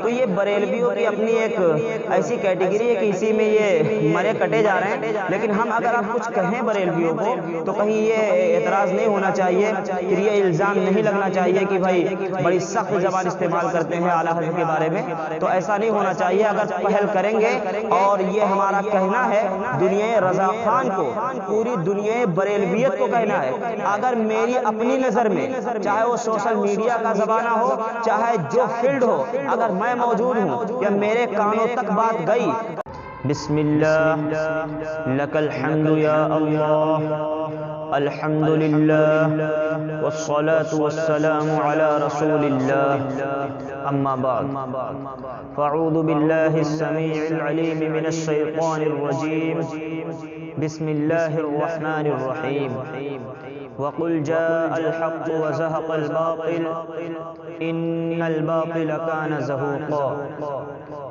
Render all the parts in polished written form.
تو یہ بریلویوں کی اپنی ایک ایسی کیٹیگری ہے کہ اسی میں یہ مرے کٹے جا رہے ہیں. لیکن ہم اگر آپ کچھ کہیں بریلویوں کو تو کہیں یہ اعتراض نہیں ہونا چاہیے، پھر یہ الزام نہیں لگنا چاہیے کہ بھائی بڑی سخت زبان استعمال کرتے ہیں اعلیٰ حضرت کے بارے میں. تو ایسا نہیں ہونا چاہیے. اگر پہل کریں گے، اور یہ ہمارا کہنا ہے دنیا رضا خان کو، پوری دنیا بریلویت کو کہنا ہے. اگر میری اپنی نظر میں، چاہے وہ سوشل میڈیا کا زمانہ ہو، چاہے جو فیلڈ ہو، اگر میں موجود ہوں یا میرے کانوں تک بات گئی، بسم اللہ لک الحمد یا اللہ، الحمد للہ والصلاة والسلام علی رسول اللہ، اما بعد فاعوذ باللہ السمیع العلیم من الشیطان الرجیم، بسم اللہ الرحمن الرحیم. وقل جاء الحق وزهق الباطل ان الباطل كان زهوقا.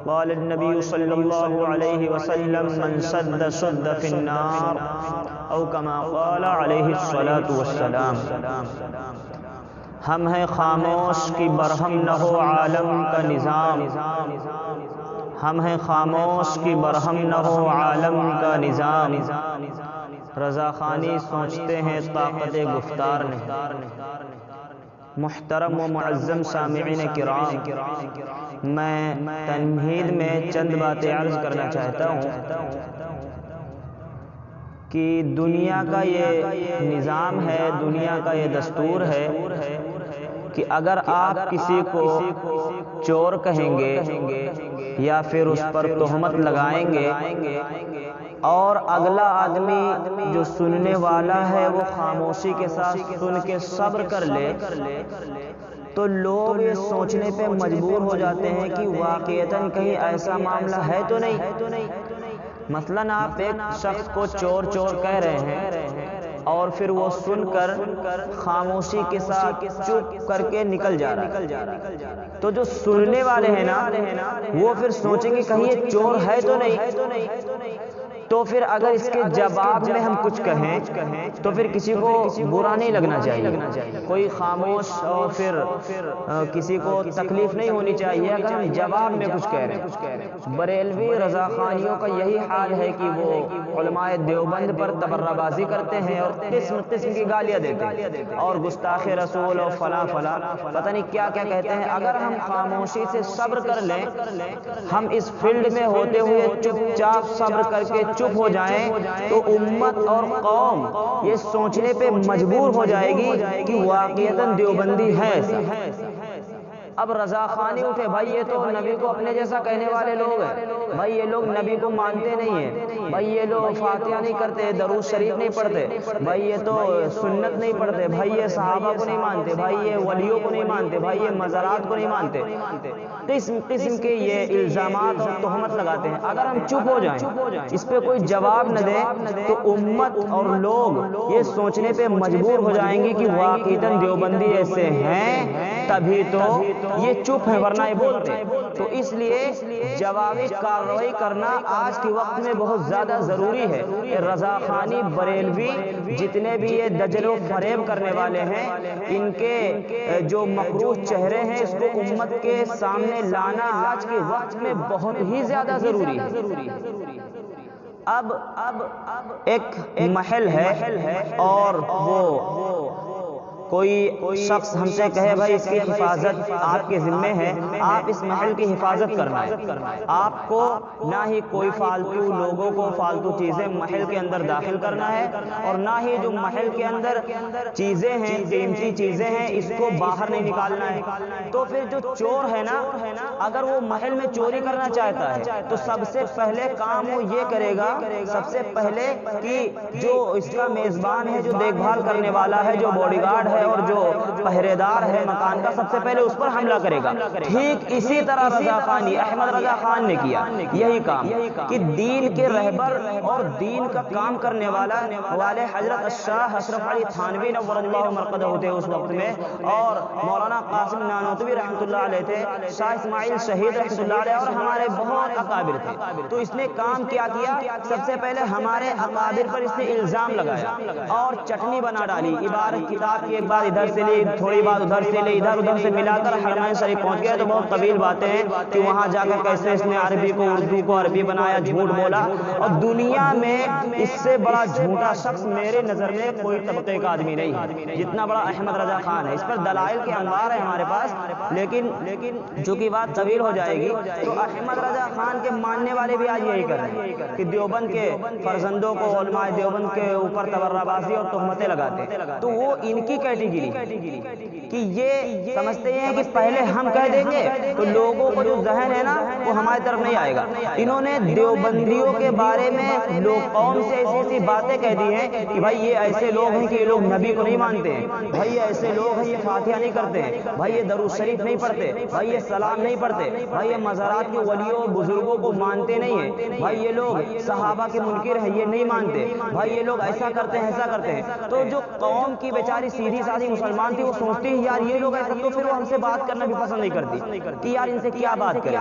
قال النبي صلى الله عليه وسلم من سد سد في النار او كما قال عليه الصلاة والسلام. ہم ہیں خاموش کی برہم نہ ہو عالم کا نظام، ہم ہیں خاموش کی برہم نہ ہو عالم کا نظام. رضا خانی سوچتے ہیں طاقت گفتار نہیں. محترم و معظم سامعین کرام، میں تمہید میں چند باتیں عرض کرنا چاہتا ہوں کہ دنیا کا یہ نظام ہے، دنیا کا یہ دستور ہے کہ اگر آپ کسی کو چور کہیں گے یا پھر اس پر تہمت لگائیں گے اور اگلا آدمی جو سننے والا ہے وہ خاموشی کے ساتھ سن کے صبر کر لے، تو لوگ یہ سوچنے پہ مجبور ہو جاتے ہیں کہ واقعتاً کہیں ایسا معاملہ ہے تو نہیں. مثلاً آپ ایک شخص کو چور چور کہہ رہے ہیں اور پھر وہ سن کر خاموشی کے ساتھ چپ کر کے نکل جا رہا ہے، تو جو سننے والے ہیں نا وہ پھر سوچیں گے کہیں یہ چور ہے تو نہیں. تو پھر اگر اس کے جواب میں ہم کچھ کہیں تو پھر کسی کو برا نہیں لگنا چاہیے، کوئی خاموش اور پھر کسی کو تکلیف نہیں ہونی چاہیے اگر ہم جواب میں کچھ کہہ رہے ہیں. بریلوی رضا خانیوں کا یہی حال ہے کہ وہ علماء دیوبند پر تبرہ بازی کرتے ہیں اور قسم قسم کی گالیاں دیتے ہیں اور گستاخ رسول اور فلاں فلاں پتہ نہیں کیا کیا کہتے ہیں. اگر ہم خاموشی سے صبر کر لیں، ہم اس فیلڈ میں ہوتے ہوئے چپ چاپ صبر کر کے چپ ہو جائیں، تو امت اور قوم یہ سوچنے پہ مجبور ہو جائے گی کہ واقعتاً دیوبندی ہے ایسا. اب رضا خانی اٹھے، بھائی یہ تو نبی کو اپنے جیسا کہنے والے لوگ ہیں، بھائی یہ لوگ نبی کو مانتے نہیں ہیں، بھائی یہ لوگ فاتحہ نہیں کرتے، درود شریف نہیں پڑھتے، بھائی یہ تو سنت نہیں پڑھتے، بھائی یہ صحابہ کو نہیں مانتے، بھائی یہ ولیوں کو نہیں مانتے، بھائی یہ مزارات کو نہیں مانتے. قسم قسم کے یہ الزامات اور تہمت لگاتے ہیں. اگر ہم چپ ہو جائیں، اس پہ کوئی جواب نہ دیں، تو امت اور لوگ یہ سوچنے پہ مجبور ہو جائیں گے کہ واقعتاً دیوبندی ایسے ہیں، تبھی تو یہ چپ ہیں ورنہ یہ بولتے. تو اس لیے جوابی کارروائی کرنا آج کے وقت میں بہت زیادہ ضروری ہے. رضا خانی بریلوی جتنے بھی یہ دجل و فریب کرنے والے ہیں، ان کے جو مکروہ چہرے ہیں اس کو امت کے سامنے لانا آج کے وقت میں بہت ہی زیادہ ضروری ہے. اب ایک محل ہے اور وہ کوئی شخص ہم سے کہے بھائی اس کی حفاظت آپ کے ذمہ ہے، آپ اس محل کی حفاظت کرنا ہے، آپ کو نہ ہی کوئی فالتو لوگوں کو فالتو چیزیں محل کے اندر داخل کرنا ہے، اور نہ ہی جو محل کے اندر چیزیں ہیں، قیمتی چیزیں ہیں، اس کو باہر نہیں نکالنا ہے. تو پھر جو چور ہے نا، اگر وہ محل میں چوری کرنا چاہتا ہے تو سب سے پہلے کام وہ یہ کرے گا، سب سے پہلے کہ جو اس کا میزبان ہے، جو دیکھ بھال کرنے والا ہے، جو باڈی گارڈ ہے اور جو پہرے دار ہے مکان کا، سب سے پہلے اس پر حملہ کرے گا. ٹھیک اسی طرح رضا خانی، احمد رضا خان نے کیا یہی کام کہ دین کے رہبر اور دین کا کام کرنے والا والے حضرت الشاہ اشرف علی تھانوی نور اللہ مرقدہ ہوتے اس وقت میں، اور مولانا قاسم نانوتوی رحمۃ اللہ علیہ تھے، شاہ اسماعیل شہید رحمۃ اللہ علیہ، اور ہمارے بہت اکابر تھے. تو اس نے کام کیا سب سے پہلے ہمارے اکابر پر اس نے الزام لگایا اور چٹنی بنا ڈالی. عبارت کتاب کی ایک بات ادھر سے لی، تھوڑی بات ادھر سے لی، ادھر ادھر سے ملا کر حرمین شریف پہنچ گئے۔ تو بہت طویل باتیں ہیں کہ وہاں جا کر کیسے اس نے عربی کو اردو کو عربی بنایا، جھوٹ بولا۔ اور دنیا میں اس سے بڑا جھوٹا شخص میرے نظر میں کوئی طبقے کا آدمی نہیں ہے جتنا بڑا احمد رضا خان ہے۔ اس پر دلائل کے انوار ہیں ہمارے پاس، لیکن چونکہ بات طویل ہو جائے گی تو احمد رضا خان کے ماننے والے بھی آج یہی کر رہے ہیں کہ دیوبند کے فرزندوں کو علماء دیوبند کے اوپر تبرہ بازی اور تہمتیں لگاتے ہیں۔ تو وہ ان کی کیٹیگری کہ یہ سمجھتے ہیں کہ پہلے ہم کہہ دیں گے تو لوگوں کو جو ذہن ہے نا وہ ہماری طرف نہیں آئے گا۔ انہوں نے دیوبندیوں کے بارے میں لوگ قوم سے ایسی ایسی باتیں کہہ دی ہیں کہ بھائی یہ ایسے لوگ ہیں کہ یہ لوگ نبی کو نہیں مانتے ہیں، بھائی یہ ایسے لوگ ہیں یہ فاتحہ نہیں کرتے ہیں، بھائی یہ درود شریف نہیں پڑھتے، بھائی یہ سلام نہیں پڑھتے، بھائی یہ مزارات کے ولیوں بزرگوں کو مانتے نہیں ہیں، بھائی یہ لوگ صحابہ کے منکر ہیں یہ نہیں مانتے، بھائی یہ لوگ ایسا کرتے ہیں ایسا کرتے ہیں۔ تو جو قوم کی بیچاری سیدھی سادھی مسلمان تھی وہ سوچتی ہے یار یہ لوگ ایسا، تو پھر وہ ہم سے بات کرنا بھی پسند نہیں کرتی کہ یار ان سے کیا بات کریں۔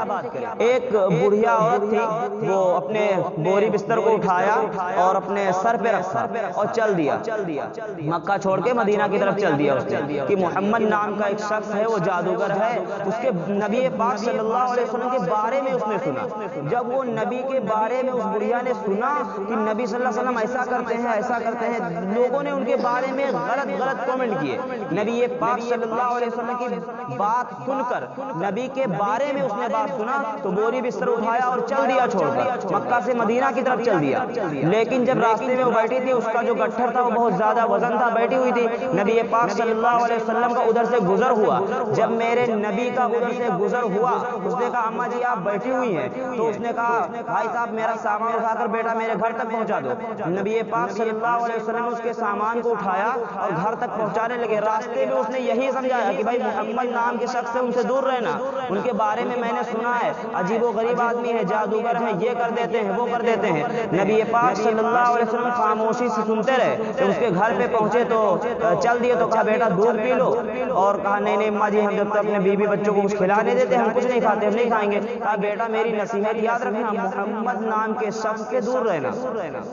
ایک بڑھیا عورت تھی، وہ اپنے بوری بستر کو اٹھایا اور اپنے سر پہ رکھا اور چل دیا، مکہ چھوڑ کے مدینہ کی طرف چل دیا اس نے کہ محمد نام کا ایک شخص ہے وہ جادوگر ہے۔ اس کے نبی پاک صلی اللہ علیہ وسلم کے بارے میں اس نے سنا۔ جب وہ نبی کے بارے میں اس بڑھیا نے سنا کہ نبی صلی اللہ علیہ وسلم ایسا کرتے ہیں ایسا کرتے ہیں، لوگوں نے ان کے بارے میں غلط کامنٹ کیے۔ نبی پاک صلی اللہ علیہ وسلم کی بات سن کر، نبی کے بارے میں اس نے بات سنا تو بوری بستر اٹھایا اور چل دیا چھوڑ کر مکہ سے مدینہ کی طرف چل دیا۔ لیکن جب راستے میں وہ بیٹھی تھی اس کا جو گٹھر تھا وہ بہت زیادہ وزن تھا، بیٹھی ہوئی تھی۔ نبی پاک صلی اللہ علیہ وسلم کا ادھر سے گزر ہوا، جب میرے نبی کا ادھر سے گزر ہوا اس نے کہا اماں جی آپ بیٹھی ہوئی ہیں، تو اس نے کہا بھائی صاحب میرا سامان اٹھا کر بیٹا میرے گھر تک پہنچا دو۔ نبی پاک صلی اللہ علیہ وسلم نے اس کے سامان کو اٹھایا اور گھر تک پہنچانے لگے۔ راستے میں اس نے یہی سمجھایا کہ بھائی محمد نام کے شخص سے ان سے دور رہنا، ان کے بارے میں نے سنا ہے عجیب و غریب آدمی ہے، جادوگر ہیں، یہ کر دیتے ہیں وہ کر دیتے ہیں۔ نبی پاک صلی اللہ علیہ وسلم خاموشی سے سنتے رہے۔ جب اس کے گھر پہ پہنچے تو چل دیے تو کہا بیٹا دودھ پی لو، اور کہا نہیں اماں جی ہم جب تک اپنے بیوی بچوں کو کچھ کھلانے دیتے ہم کچھ نہیں کھاتے، ہم نہیں کھائیں گے۔ کہا بیٹا میری نصیحت یاد رکھنا، محمد نام کے شخص سے دور رہنا،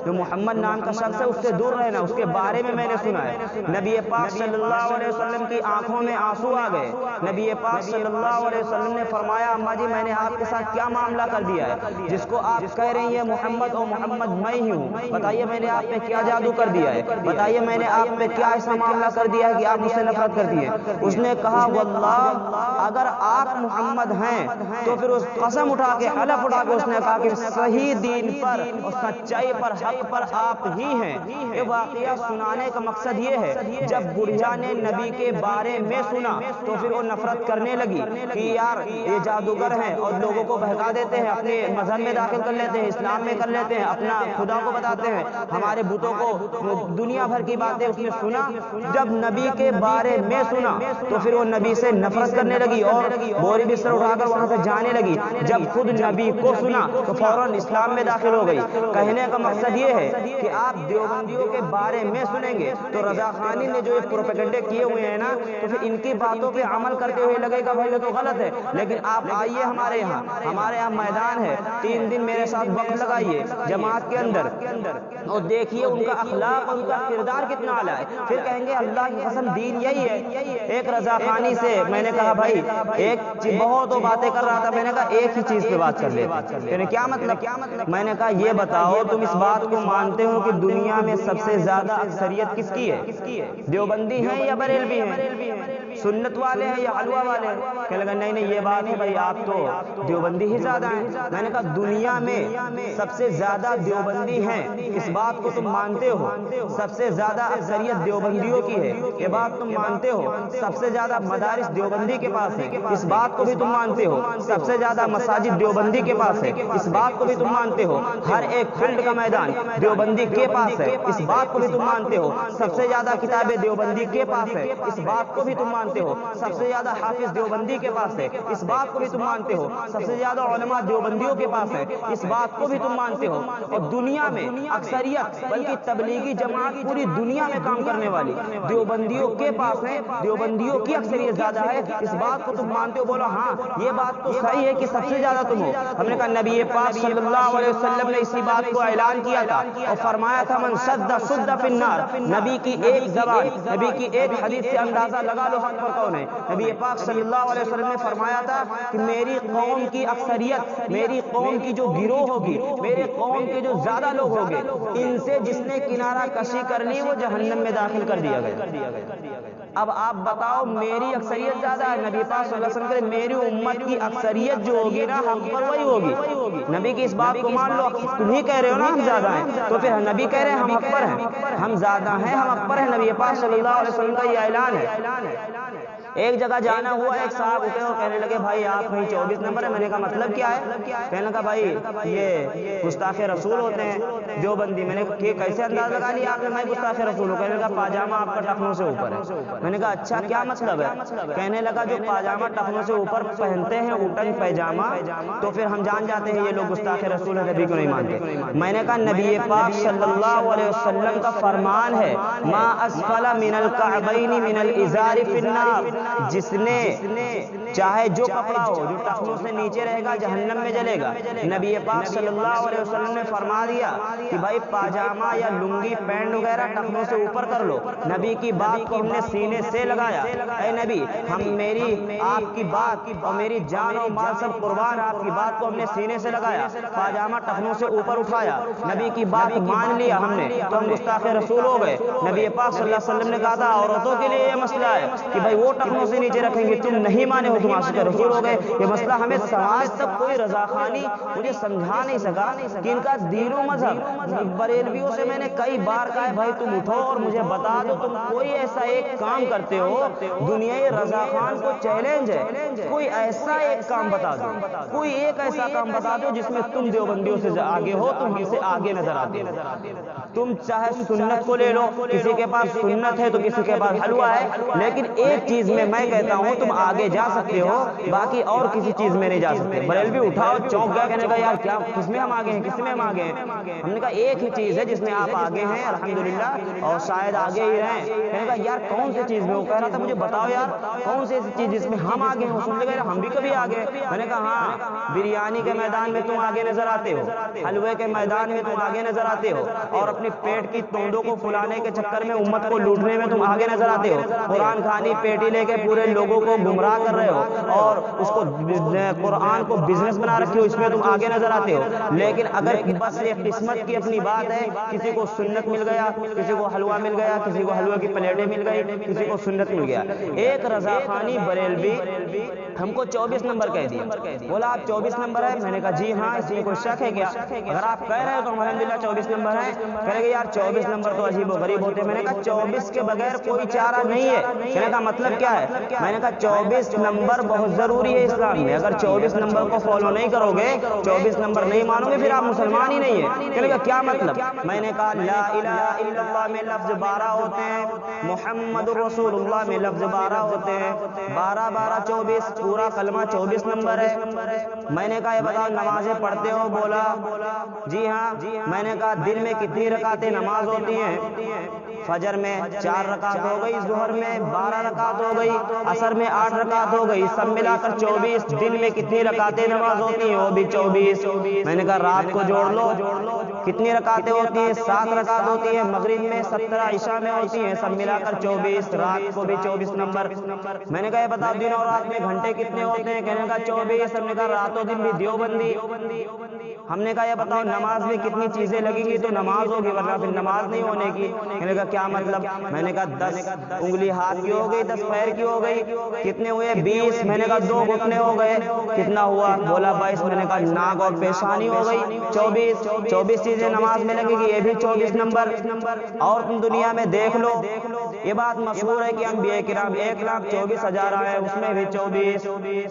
جو محمد نام کا شخص ہے اس سے دور رہنا، اس کے بارے میں نے سنا ہے۔ نبی پاک صلی اللہ علیہ وسلم کی آنکھوں میں آنسو آ گئے۔ نبی پاک صلی اللہ علیہ وسلم نے فرمایا اماں جی میں نے آپ کے ساتھ کیا معاملہ کر دیا ہے جس کو آپ کہہ رہی ہیں محمد اور محمد میں ہی ہوں؟ بتائیے میں نے آپ پہ کیا جادو کر دیا ہے، بتائیے میں نے آپ پہ کیا ایسا معاملہ کر دیا ہے کہ آپ مجھ سے نفرت کرتی ہیں؟ اس نے کہا واللہ اگر آپ محمد ہیں تو پھر اس قسم اٹھا کے حلف اٹھا کے اس نے کہا کہ صحیح دین پر اور سچائی پر حق پر آپ ہی ہیں۔ یہ واقعہ سنانے کا مقصد یہ ہے جب بڑھیا نے نبی کے بارے میں سنا تو پھر وہ نفرت کرنے لگی کہ یار یہ جادوگر ہیں اور لوگوں کو بہکا دیتے ہیں، اپنے مذہب میں داخل کر لیتے ہیں، اسلام میں کر لیتے ہیں، اپنا خدا کو بتاتے ہیں، ہمارے بتوں کو، دنیا بھر کی باتیں اس نے سنا۔ جب نبی کے بارے میں سنا تو پھر وہ نبی سے نفرت کرنے لگی اور بوری بستر اٹھا کر وہاں سے جانے لگی۔ جب خود نبی کو سنا تو فوراً اسلام میں داخل ہو گئی۔ کہنے کا مقصد یہ ہے کہ آپ دیوبندیوں کے بارے میں سنیں گے تو رضا خانی نے جو یہ پروپیگنڈے کیے ہوئے ہیں نا تو پھر ان کی باتوں پہ عمل کرتے ہوئے لگے گا بھائی یہ تو غلط ہے۔ لیکن آپ آئیے ہمارے یہاں میدان ہے، 3 دن میرے ساتھ وقت لگائیے جماعت کے اندر اور دیکھیے ان کا اخلاق ان کا کردار کتنا اعلیٰ ہے، پھر کہیں گے اللہ کی قسم دین یہی ہے۔ ایک رضا خانی سے میں نے کہا بھائی ایک بہت وہ باتیں کر رہا تھا، میں نے کہا ایک ہی چیز پہ بات کر لیتے ہیں۔ کیا مطلب؟ میں نے کہا یہ بتاؤ تم اس بات کو مانتے ہو کہ دنیا میں سب سے زیادہ اکثریت کس کی ہے؟ دیوبندی ہیں یا بریلوی ہیں؟ سنت والے ہیں یا حلوہ والے ہیں؟ کہنے لگا نہیں یہ بات ہے بھائی آپ تو دیوبندی ہی زیادہ ہیں۔ میں نے کہا دنیا میں سب سے زیادہ دیوبندی ہیں اس بات کو تم مانتے ہو، سب سے زیادہ اکثریت دیوبندیوں کی ہے یہ بات تم مانتے ہو، سب سے زیادہ مدارس دیوبندی کے پاس ہے اس بات کو بھی تم مانتے ہو، سب سے زیادہ مساجد دیوبندی کے پاس ہے اس بات کو بھی تم مانتے ہو، ہر ایک فیلڈ کا میدان دیوبندی کے پاس ہے اس بات کو بھی تم مانتے ہو، سب سے زیادہ کتابیں دیوبندی کے پاس ہے اس بات کو بھی تم مانتے ہو۔ مانتے ہو سب سے زیادہ حافظ دیوبندی کے پاس ہے، اس بات کو بھی تم مانتے ہو، سب سے زیادہ علماء دیوبندیوں کے پاس ہے، اس بات کو بھی تم مانتے ہو، اور دنیا میں اکثریت بلکہ تبلیغی جماعت پوری دنیا میں کام کرنے والی دیوبندیوں کے پاس ہے، دیوبندیوں کی اکثریت زیادہ ہے، اس بات کو تم مانتے ہو؟ بولو ہاں یہ بات تو صحیح ہے کہ سب سے زیادہ تم ہو۔ ہم نے کہا نبی پاک صلی اللہ علیہ وسلم نے اسی بات کو اعلان کیا تھا اور فرمایا تھا من صد صد فی النار۔ نبی کی ایک زبان، نبی کی ایک حدیث سے اندازہ لگا لو حق پر کون ہے۔ نبی پاک صلی اللہ علیہ وسلم نے فرمایا تھا کہ میری قوم کی اکثریت، میری قوم کی جو گروہ ہوگی، میرے قوم کے جو زیادہ لوگ ہوگے، ان سے جس نے کنارہ کشی کر لی وہ جہنم میں داخل کر دیا گیا۔ اب آپ بتاؤ میری اکثریت زیادہ ہے، نبی پاک صلی اللہ علیہ وسلم کہ میری امت کی اکثریت جو ہوگی نا حق پر وہی ہوگی۔ نبی کی اس بات کو مان لو، تم ہی کہہ رہے ہو نا ہم زیادہ ہیں، تو پھر نبی کہہ رہے ہیں ہم حق پر ہیں، ہم زیادہ ہیں، ہم حق پر ہیں، نبی پاک صلی اللہ علیہ وسلم کا یہ اعلان ہے۔ ایک جگہ جانا ہوا، ایک صاحب اٹھے اور کہنے لگے بھائی آپ کہیں 24 نمبر ہے۔ میں نے کہا مطلب کیا ہے؟ کہنے لگا بھائی یہ گستاخ رسول ہوتے ہیں دیوبندی۔ میں نے کہا کہ کیسے انداز لگا لیا آپ نے میں گستاخ رسول ہوں؟ کہنے لگا پاجامہ آپ کا ٹخنوں سے اوپر ہے۔ میں نے کہا اچھا کیا مطلب ہے؟ کہنے لگا جو پاجامہ ٹخنوں سے اوپر پہنتے ہیں اوٹن پیجامہ، تو پھر ہم جان جاتے ہیں یہ لوگ گستاخ رسول ہیں، نبی کو نہیں مانتے۔ میں نے کہا نبی پاک صلی اللہ علیہ وسلم کا فرمان ہے ما اسفل من الکعبین من الازار فی النار، جس نے چاہے جو کپڑا ہو جو ٹخنوں سے نیچے رہے گا جہنم میں جلے گا۔ نبی پاک صلی اللہ علیہ وسلم نے فرما دیا کہ بھائی پاجامہ یا لنگی پینٹ وغیرہ ٹخنوں سے اوپر کر لو۔ نبی کی بات کو ہم نے سینے سے لگایا، اے نبی ہم میری آپ کی بات اور میری جان اور مال سب قربان، آپ کی بات کو ہم نے سینے سے لگایا، پاجامہ ٹخنوں سے اوپر اٹھایا، نبی کی بات مان لیا ہم نے تو ہم گستاخ رسول ہو گئے۔ نبی پاک صلی اللہ علیہ وسلم نے کہا تھا عورتوں کے لیے یہ مسئلہ ہے کہ بھائی وہ ٹخنوں سے نیچے رکھیں گے، تم نہیں مانے ہو تم عاشق رسول ہو گئے۔ یہ مسئلہ ہمیں سماج تک کوئی رضاخانی مجھے سمجھا نہیں سکا کہ ان کا دین و مذہب۔ بریلویوں سے میں نے کئی بار کہا بھائی تم اٹھو اور مجھے بتا دو تم کوئی ایسا ایک کام کرتے ہو، دنیای رضاخان کو چیلنج ہے، کوئی ایسا ایک کام بتا دو، کوئی ایک ایسا کام بتا دو جس میں تم دیوبندیوں سے آگے ہو، تم ہم سے آگے نظر آتے ہو۔ تم چاہے سنت کو لے لو، کسی کے پاس سنت ہے تو کسی کے پاس حلوہ ہے، لیکن ایک چیز میں کہتا ہوں تم آگے جا سکتے ہو، باقی اور کسی چیز میں نہیں جا سکتے۔ بریلوی اٹھاؤ چونک گیا، کہنے کا یار کیا کس میں ہم آگے ہیں، کس میں ہم آگے ہیں؟ ہم نے کہا ایک ہی چیز ہے جس میں آپ آگے ہیں الحمدللہ اور شاید آگے ہی رہیں۔ کہنے کا یار کون سی چیز میں؟ وہ کہہ رہا تھا مجھے بتاؤ یار کون سی ایسی چیز جس میں ہم آگے ہیں؟ سن لے ہم بھی کبھی آگے۔ میں نے کہا ہاں بریانی کے میدان میں تم آگے نظر آتے ہو، حلوے کے میدان میں تم آگے نظر آتے ہو، اور اپنی پیٹ کی توندوں کو پھلانے کے چکر میں امت کو لوٹنے میں تم آگے نظر آتے ہو، قرآن خوانی پیٹی لے کے پورے لوگوں کو گمراہ کر رہے ہو اور اس کو قرآن کو بزنس بنا رکھے ہو، اس میں تم آگے نظر آتے ہو۔ لیکن اگر بس ایک قسمت کی اپنی بات ہے، کسی کو سنت مل گیا، کسی کو حلوہ مل گیا، کسی کو حلوہ کی پلیٹیں مل گئی، کسی کو سنت مل گیا۔ ایک رضاخانی بریلوی ہم کو 24 نمبر کہہ دیا، بولا آپ 24 نمبر ہے۔ میں نے کہا جی ہاں، اس میں کوئی شک ہے کیا؟ اگر آپ کہہ رہے ہو تو الحمدللہ 24 نمبر ہے۔ کہنے کہ یار 24 نمبر تو عجیب و غریب ہوتے ہیں۔ میں نے کہا 24 کے بغیر کوئی چارہ نہیں ہے۔ کہنے کا مطلب کیا ہے؟ میں نے کہا 24 نمبر بہت ضروری ہے اسلام میں، اگر 24 نمبر کو فالو نہیں کرو گے، 24 نمبر نہیں مانو گے، پھر آپ مسلمان ہی نہیں ہیں۔ کہنے کا کیا مطلب؟ میں نے کہا لا الہ الا اللہ میں لفظ 12 ہوتے ہیں، محمد رسول اللہ میں لفظ 12 ہوتے ہیں، 12 12 24 پورا کلمہ 24 نمبر ہے۔ میں نے کہا یہ بتاؤ نمازیں پڑھتے ہو؟ بولا جی ہاں۔ میں نے کہا دن میں کتنی رکعتیں نماز ہوتی ہیں؟ فجر میں 4 رکعت ہو گئی، ظہر میں 12 رکعت ہو گئی، عصر میں 8 رکعت ہو گئی، سب ملا کر 24۔ دن میں کتنی رکعتیں نماز ہوتی ہیں؟ وہ بھی 24۔ میں نے کہا رات کو جوڑ لو، کتنی رکعتیں ہوتی ہیں؟ 7 رکعت ہوتی ہیں، مغرب میں 17، عشاء میں ہوتی ہیں، سب ملا کر 24، رات کو بھی 24 نمبر۔ میں نے کہا یہ بتاؤ دن اور رات میں گھنٹے کتنے ہوتے ہیں؟ کہنے کا 24۔ ہم نے کہا رات و دن بھی دیوبندی۔ ہم نے کہا یہ بتاؤ نماز میں کتنی چیزیں لگیں گی تو نماز ہوگی، ورنہ پھر نماز نہیں ہونے کی۔ کہنے کا کیا مطلب؟ میں نے کہا 10 انگلی ہاتھ کی ہو گئی، 10 پیر کی ہو گئی، کتنے ہوئے؟ 20۔ میں نے کہا 2 گھٹنے ہو گئے، کتنا ہوا؟ بولا 22۔ میں نے کہا ناک اور پیشانی ہو گئی 24۔ 24 چیزیں نماز میں لگے گی، یہ بھی 24 نمبر۔ اور تم دنیا میں دیکھ لو یہ بات مشہور ہے کہ انبیاء کرام 1,24,000 آئے، اس میں بھی 24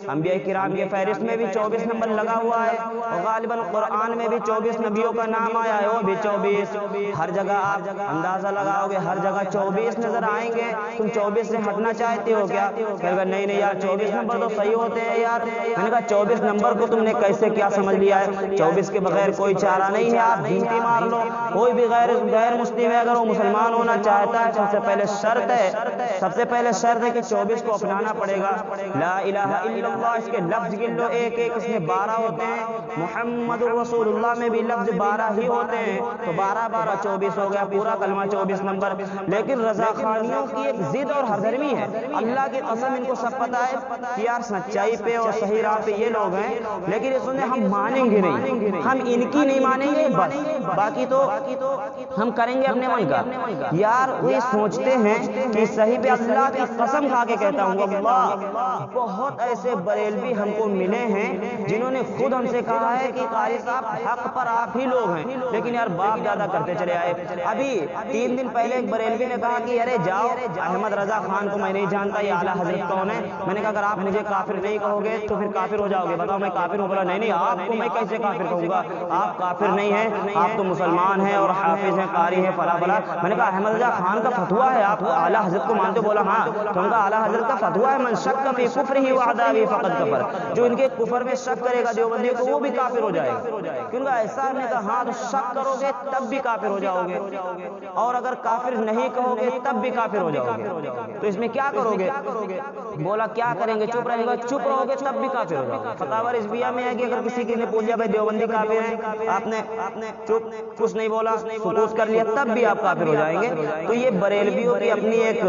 انبیاء کرام کے فہرست میں بھی 24 نمبر لگا ہوا ہے، اور غالباً قرآن میں بھی 24 نبیوں کا نام آیا ہے، وہ بھی 24۔ ہر جگہ آپ اندازہ لگاؤ گے، ہر جگہ 24 نظر آئیں گے۔ تم 24 سے ہٹنا چاہتے ہو کیا؟ کہے گا نہیں نہیں یار 24 نمبر تو صحیح ہوتے ہیں یار۔ میں نے کہا 24 نمبر کو تم نے کیسے کیا سمجھ لیا ہے؟ 24 کے بغیر کوئی چارہ نہیں ہے، آپ گنتی مار لو۔ کوئی بھی غیر مسلم ہے، اگر وہ مسلمان ہونا چاہتا ہے، سب سے پہلے شرط ہے کہ 24 کو اپنانا پڑے گا۔ لا الہ الا اللہ، اس کے لفظ گن لو، ایک ایک اس میں 12 ہوتے ہیں۔ محمد رسول اللہ میں بھی لفظ 12 ہی ہوتے ہیں، تو 12 12 24 ہو گیا، پورا کلمہ 24 نمبر۔ لیکن رضا خانیوں کی ایک ضد اور ہردرمی ہے، اللہ کی قسم ان کو سب پتہ ہے کہ یار سچائی پہ اور صحیح راہ پہ یہ لوگ ہیں، لیکن یہ سنیں ہم مانیں گے نہیں، ہم ان کی نہیں مانیں گے بس، باقی تو ہم کریں گے اپنے من کا۔ یار وہ سوچتے ہیں کہ صحیح پہ اللہ کی قسم کھا کے کہتا ہوں اللہ، بہت ایسے بریلوی ہم کو ملے ہیں جنہوں نے خود ہم سے کہا ہے کہ قاری صاحب حق پر آپ ہی لوگ ہیں، لیکن یار باپ زیادہ کرتے چلے آئے۔ ابھی 3 دن پہلے ایک بریلوی نے کہا کہ ارے جاؤ، احمد رضا خان کو میں نہیں جانتا، یہ اعلیٰ حضرت کون ہے؟ میں نے کہا اگر آپ مجھے کافر نہیں کہو گے تو پھر کافر ہو جاؤ گے، بتاؤ میں کافر ہوں؟ بولا نہیں نہیں آپ کو میں کیسے کافر کہوں گا، آپ کافر نہیں ہیں، آپ تو مسلمان ہیں اور حافظ ہیں، قاری ہیں، فلاں فلاں۔ میں نے کہا احمد رضا خان کا فتویٰ ہے، آپ اعلیٰ حضرت کو مانتے؟ بولا ہاں۔ تو ان کا اعلیٰ حضرت کا فتویٰ ہے من شک فی کفرہ وعداوی فقد کفر، جو ان کے کفر میں شک کرے گا دیوبندی کو وہ بھی کافر ہو جائے گا۔ کیوں کہ ایسا ہم نے کہا ہاں تو شک کرو گے تب بھی کافر ہو جاؤ گے، اور اگر کافر نہیں کہو گے تب بھی کافر ہو جاؤ گے، تو اس میں کیا کرو گے؟ بولا کیا کریں گے؟ چپ رہیں گے، چپ رہو گے تب بھی کافر ہو جاؤ گے۔ فتاوی رضویہ میں ہے کہ اگر کسی نے پوچھ لیا بھائی دیوبندی کافر ہیں، آپ نے چپ کچھ نہیں بولا، سکوت کر لیا، تب بھی آپ کافر ہو جائیں گے۔ تو یہ بریلویوں کی اپنی ایک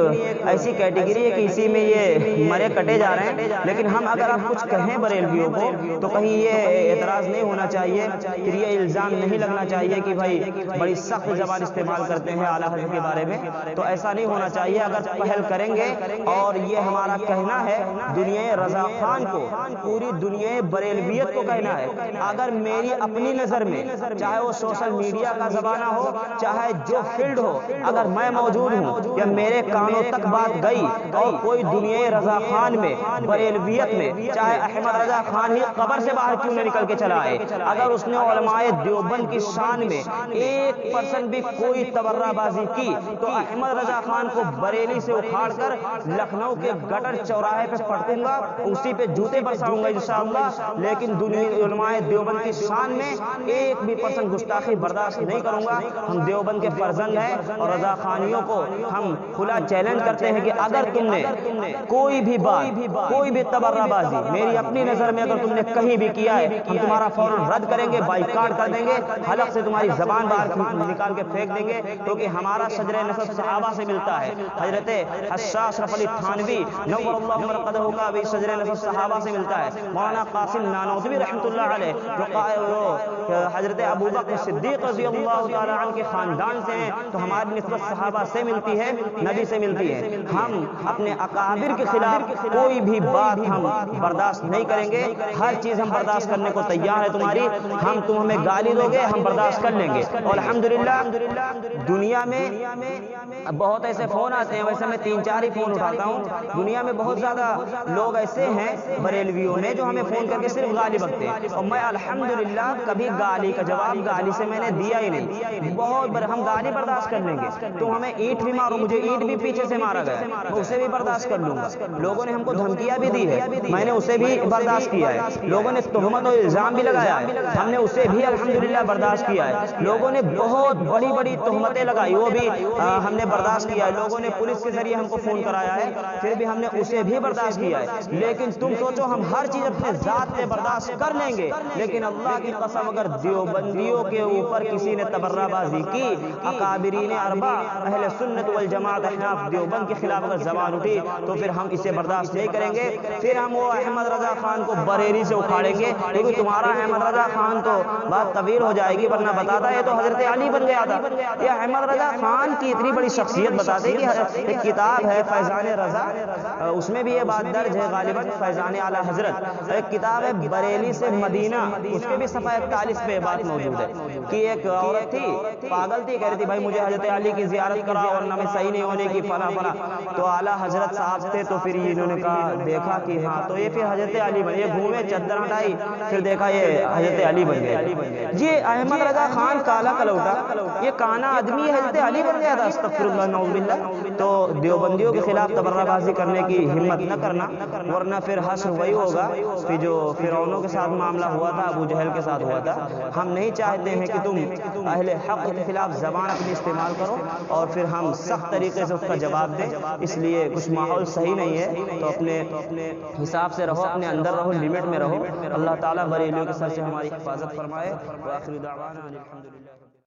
ایسی کیٹیگری ہے کہ اسی میں یہ مرے کٹے جا رہے ہیں۔ لیکن ہم اگر آپ کچھ کہیں بریلویوں کو تو کہیں یہ اعتراض نہیں ہونا چاہیے، پھر یہ الزام نہیں لگنا چاہیے کہ بھائی بڑی سخت زبان استعمال کرتے ہیں اعلیٰ حضرت کے بارے میں، تو ایسا نہیں ہونا چاہیے۔ اگر پہل کریں گے، اور یہ ہمارا کہنا ہے دنیا رضا خان کو، پوری دنیا بریلویت کو کہنا ہے، اگر میری اپنی نظر میں چاہے وہ سوشل میڈیا کا زمانہ ہو، چاہے جو فیلڈ ہو، اگر میں موجود ہوں یا میرے کانوں تک بات گئی اور کوئی دنیا رضا خان میں، بریلویت میں، چاہے احمد رضا خان ہی قبر سے باہر کیوں نہ نکل کے چلا آئے، اگر اس نے علماء دیوبند کی شان میں 1% بھی کوئی تبرہ بازی کی تو احمد رضا خان کو بریلی سے اکھاڑ کر لکھنؤ کے گٹر چوراہے پہ پٹکوں گا، اسی پہ جوتے برساؤں گا انشاءاللہ، لیکن علماء دیوبند کی شان میں 1% گستاخی برداشت نہیں کروں گا۔ ہم دیوبند کے فرزند ہیں، اور رضا خانیوں کو ہم کھلا چیلنج کرتے ہیں کہ اگر تم نے کوئی بھی بات، کوئی بھی تبرہ بازی میری اپنی نظر میں اگر تم نے کہیں بھی کیا ہے، ہم تمہارا فوراً رد کریں گے، بائیکاٹ کر دیں گے، حلق سے تمہاری زبان باہر نکال کے پھینک دیں گے، کیونکہ ہمارا شجرہ نسب صحابہ سے ملتا ہے۔ حضرت حشاش اشرف علی تھانوی نور اللہ مرقدہ کا بھی شجرہ نسب صحابہ سے ملتا ہے۔ مولانا قاسم نانوتوی رحمۃ اللہ علیہ جو حضرت ابوبکر صدیق رضی اللہ تعالی عنہ کے خاندان سے ہیں، تو ہماری نسبت صحابہ سے ملتی ہے، نبی سے ملتی ہے۔ ہم اپنے اکابر کے خلاف کوئی بھی بات ہم برداشت نہیں کریں گے، ہر چیز ہم برداشت کرنے کو تیار ہے تمہاری، تم ہمیں گالی دو گے ہم برداشت کر لیں گے۔ اور الحمدللہ دنیا میں بہت ایسے فون آتے ہیں، ویسے میں 3-4 ہی فون اٹھاتا ہوں، دنیا میں بہت زیادہ لوگ ایسے ہیں بریلویوں میں جو ہمیں فون کر کے صرف گالی بکتے ہیں، اور میں الحمدللہ کبھی گالی کا جواب گالی سے میں نے دیا ہی نہیں، ہم گالی برداشت کر لیں گے، تم ہمیں اینٹ بھی مارو، مجھے اینٹ بھی پیچھے سے مارا گیا میں اسے بھی برداشت کر لوں گا، لوگوں نے ہم کو دھمکیاں بھی دی ہے میں نے اسے بھی برداشت کیا ہے، لوگوں نے تہمت اور الزام بھی لگایا ہے ہم نے اسے بھی الحمدللہ برداشت کیا ہے، لوگوں نے بہت بڑی بڑی تہمتیں لگائی وہ بھی ہم نے برداشت کیا ہے، لوگوں نے پولیس کے ذریعے ہم کو فون کرایا ہے پھر بھی ہم نے اسے بھی برداشت کیا ہے۔ لیکن تم سوچو ہم ہر چیز اپنے ذات پہ برداشت کر لیں گے، لیکن اللہ کی قسم اگر دیوبندیوں کے اوپر کسی نے تبرہ بازی کی، اکابرین اربع اہل سنت والجماعت احناف دیوبند کے خلاف اگر زبان اٹھی تو پھر ہم اسے برداشت نہیں کریں گے، پھر ہم وہ احمد رضا خان کو بریلی سے اکھاڑیں گے، کیونکہ تمہارا احمد رضا خان تو بات طویل ہو جائے گی، ورنہ بتاتا ہے تو حضرت علی بن گیا تھا۔ یہ احمد رضا خان کی اتنی بڑی شخصیت بتاتے کہ ایک کتاب ہے فیضان رضا، اس میں بھی یہ بات درج ہے غالباً فیضان اعلیٰ حضرت، ایک کتاب ہے بریلی سے مدینہ، اس کے بھی صفحہ 41 پہ بات موجود ہے کہ ایک عورت تھی پاگل تھی، کہہ رہی تھی بھائی مجھے حضرت علی کی زیارت کراؤ ورنہ میں صحیح نہیں نہیں ہونے کی فلاں فلاں. تو اعلیٰ حضرت صاحب تھے تو پھر انہوں نے کہا دیکھا کہ ہاں تو یہ پھر حضرت علی بن گئے. گھومے چادر ہٹائی پھر دیکھا یہ حضرت علی بن گئے. یہ احمد رضا خان کالا کلوٹا یہ کانا آدمی حضرت علی بن گیا تھا. استغفر اللہ نعوذ باللہ. تو دیوبندیوں کے خلاف تبرہ بازی کرنے کی ہمت نہ کرنا ورنہ پھر حشر وہی ہوگا کہ جو فرعونوں کے ساتھ معاملہ ہوا تھا ابو جہل کے ساتھ ہوا تھا. ہم نہیں چاہتے ہیں کہ تم اہل حق کے خلاف زبان اپنی استعمال کرو اور پھر ہم سخت طریقے سے اس کا جواب دیں. اس لیے کچھ ماحول صحیح نہیں ہے تو اپنے حساب سے رہو, اپنے اندر رہو, لمٹ میں رہو. اللہ تعالیٰ بریلیوں کے سر سے ہماری حفاظت فرمائے. وآخر دعوانا الحمدللہ.